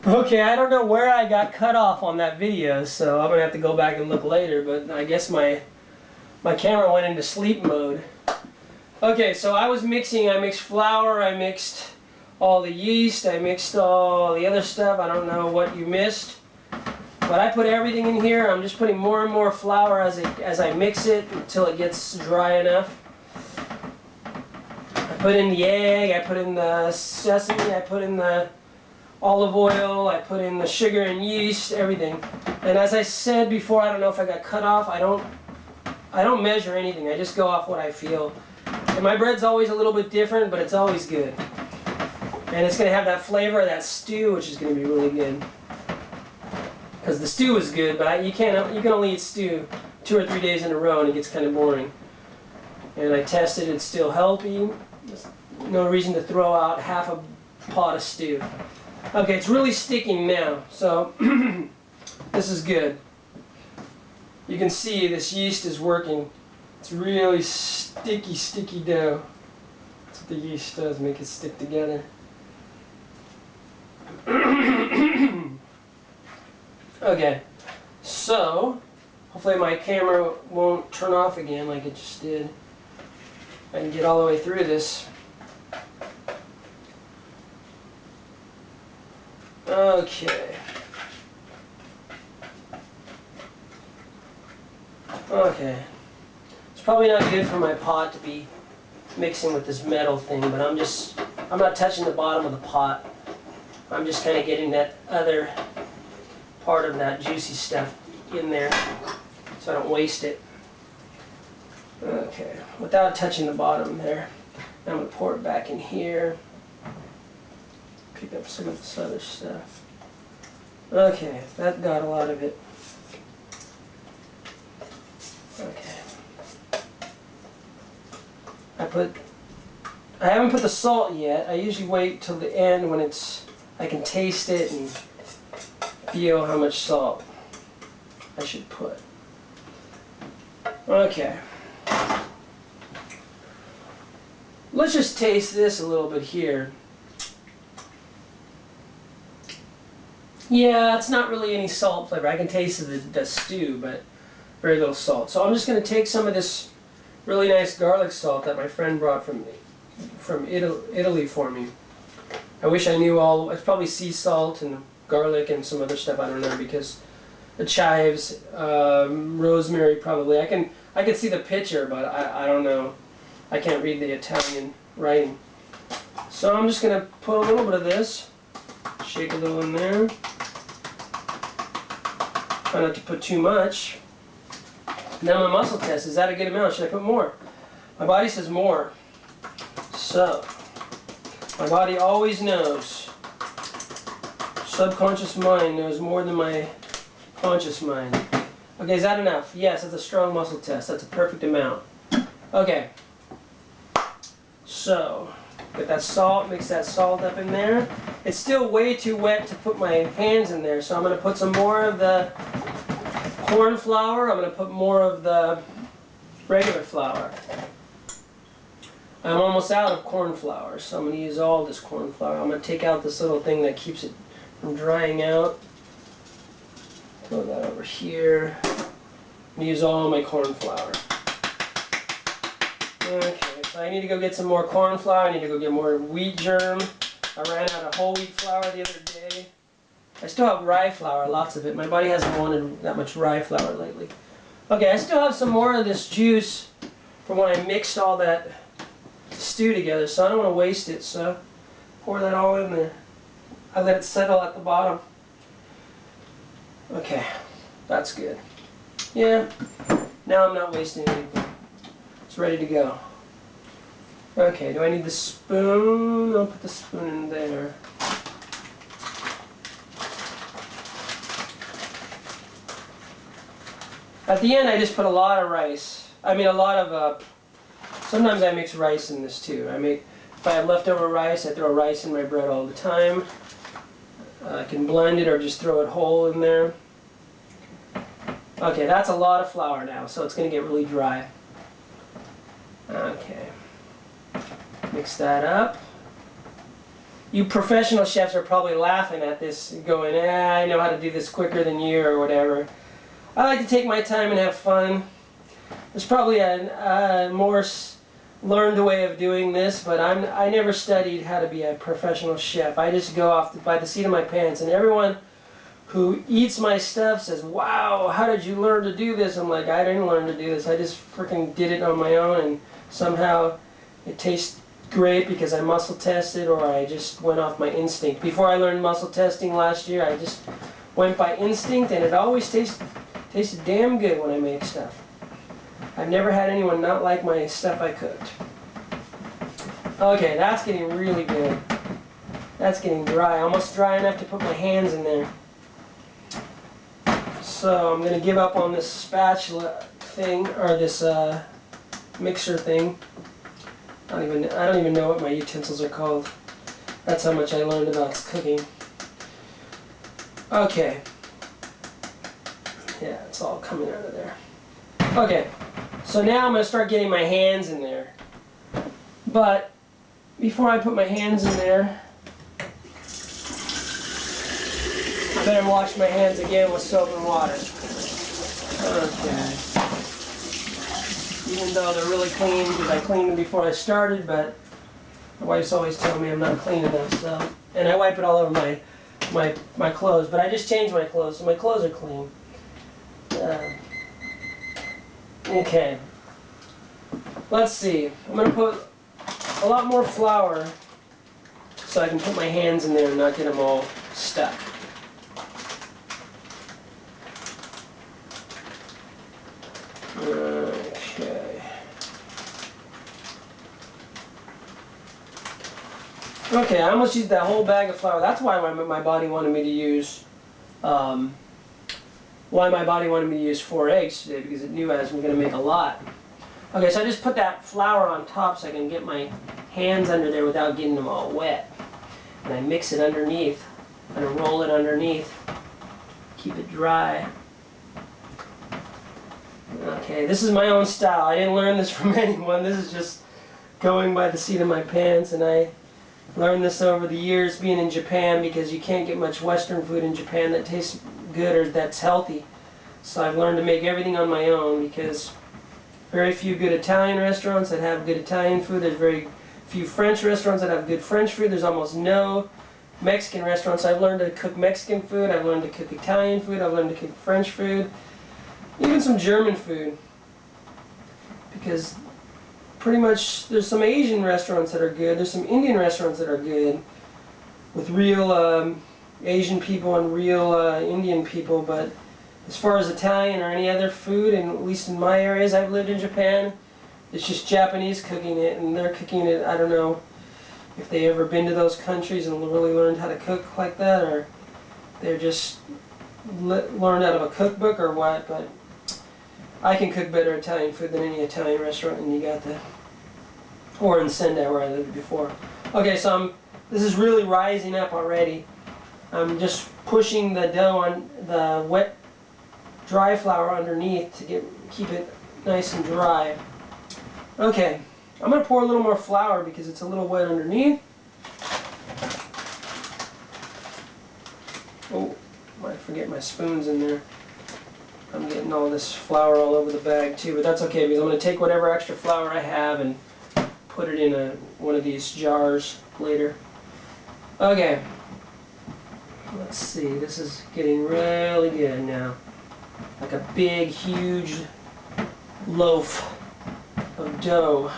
Okay, I don't know where I got cut off on that video, so I'm gonna have to go back and look later, but I guess my camera went into sleep mode. Okay, so I mixed flour, I mixed all the yeast, I mixed all the other stuff. I don't know what you missed, but I put everything in here. I'm just putting more and more flour as I mix it until it gets dry enough. I put in the egg, I put in the sesame, I put in the olive oil, I put in the sugar and yeast, everything. And as I said before, I don't know if I got cut off, I don't measure anything, I just go off what I feel. And my bread's always a little bit different, but it's always good. And it's going to have that flavor of that stew, which is going to be really good. Because the stew is good, but you can only eat stew 2 or 3 days in a row and it gets kind of boring. And I tested, it's still healthy. There's no reason to throw out half a pot of stew. Okay, it's really sticking now, so this is good. You can see this yeast is working. It's really sticky dough. That's what the yeast does, make it stick together. Okay, so hopefully my camera won't turn off again like it just did. I can get all the way through this. Okay. Okay. It's probably not good for my pot to be mixing with this metal thing, but I'm not touching the bottom of the pot. I'm just kind of getting that other part of that juicy stuff in there so I don't waste it. Okay, without touching the bottom there. Now I'm going to pour it back in here. Pick up some of this other stuff. Okay, that got a lot of it. Okay. I haven't put the salt yet. I usually wait till the end when I can taste it and feel how much salt I should put. Okay. Let's just taste this a little bit here. Yeah, it's not really any salt flavor. I can taste the stew, but very little salt. So I'm just going to take some of this really nice garlic salt that my friend brought from Italy for me. I wish I knew all. It's probably sea salt and garlic and some other stuff. I don't know, because the chives, rosemary probably. I can see the picture, but I don't know. I can't read the Italian writing. So I'm just going to put a little bit of this. Shake a little in there. Try not to put too much. Now my muscle test. Is that a good amount? Should I put more? My body says more. So, my body always knows. Subconscious mind knows more than my conscious mind. Okay, is that enough? Yes, that's a strong muscle test. That's a perfect amount. Okay. So, get that salt, mix that salt up in there. It's still way too wet to put my hands in there, so I'm going to put some more of the corn flour. I'm going to put more of the regular flour. I'm almost out of corn flour, so I'm going to use all this corn flour. I'm going to take out this little thing that keeps it from drying out. Throw that over here. I'm going to use all my corn flour. Okay, so I need to go get some more corn flour. I need to go get more wheat germ. I ran out of whole wheat flour the other day. I still have rye flour, lots of it. My body hasn't wanted that much rye flour lately. Okay, I still have some more of this juice from when I mixed all that stew together, so I don't want to waste it, so pour that all in there. I let it settle at the bottom. Okay, that's good. Yeah, now I'm not wasting anything. It's ready to go. Okay, do I need the spoon? I'll put the spoon in there. At the end I just put a lot of rice. I mean a lot of, sometimes I mix rice in this too. If I have leftover rice, I throw rice in my bread all the time. I can blend it or just throw it whole in there. Okay, that's a lot of flour now, so it's going to get really dry. Okay. Mix that up. you professional chefs are probably laughing at this, going, I know how to do this quicker than you, or whatever. I like to take my time and have fun. There's probably a more learned way of doing this, but I never studied how to be a professional chef. I just go off by the seat of my pants, and everyone who eats my stuff says, wow, how did you learn to do this? I'm like, I didn't learn to do this. I just freaking did it on my own, and somehow it tastes great because I muscle tested, or I just went off my instinct. Before I learned muscle testing last year, I just went by instinct, and it always tasted damn good when I make stuff. I've never had anyone not like my stuff I cooked. Okay, that's getting really good. That's getting dry, almost dry enough to put my hands in there. So I'm going to give up on this spatula thing, or this mixer thing. I don't even know what my utensils are called. That's how much I learned about cooking. Okay. Yeah, it's all coming out of there. Okay, so now I'm going to start getting my hands in there. But before I put my hands in there, I better wash my hands again with soap and water. Okay. Even though they're really clean, because I cleaned them before I started, but my wife's always telling me I'm not clean enough, so. And I wipe it all over my clothes, but I just changed my clothes, so my clothes are clean. Okay. Let's see. I'm going to put a lot more flour so I can put my hands in there and not get them all stuck. Okay. Okay, I almost used that whole bag of flour. That's why my body wanted me to use, why my body wanted me to use 4 eggs today, because it knew I was going to make a lot. Okay, so I just put that flour on top so I can get my hands under there without getting them all wet. And I mix it underneath. I'm going to roll it underneath. Keep it dry. Okay, this is my own style. I didn't learn this from anyone. This is just going by the seat of my pants, and I learned this over the years being in Japan, because you can't get much Western food in Japan that tastes good or that's healthy. So I've learned to make everything on my own, because very few good Italian restaurants that have good Italian food. There's very few French restaurants that have good French food. There's almost no Mexican restaurants. I've learned to cook Mexican food. I've learned to cook Italian food. I've learned to cook French food. Even some German food. Because pretty much there's some Asian restaurants that are good. There's some Indian restaurants that are good with real Asian people and real Indian people. But as far as Italian or any other food, and at least in my areas I've lived in Japan, it's just Japanese cooking it, and they're cooking it, I don't know if they've ever been to those countries and really learned how to cook like that, or they're just learned out of a cookbook or what, but I can cook better Italian food than any Italian restaurant in Niigata, or in Sendai where I lived before. Okay, so this is really rising up already. I'm just pushing the dough on the wet dry flour underneath to keep it nice and dry. Okay, I'm going to pour a little more flour because it's a little wet underneath. Oh, I forget my spoons in there. I'm getting all this flour all over the bag too, but that's okay, because I'm going to take whatever extra flour I have and put it in one of these jars later. Okay, let's see, this is getting really good now. Like a big, huge loaf of dough.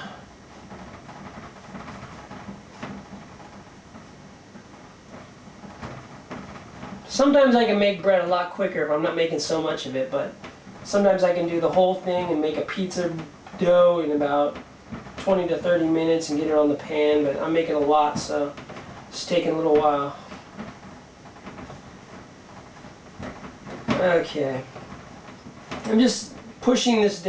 Sometimes I can make bread a lot quicker if I'm not making so much of it, but sometimes I can do the whole thing and make a pizza dough in about 20 to 30 minutes and get it on the pan, but I'm making a lot, so it's taking a little while. Okay. I'm just pushing this down.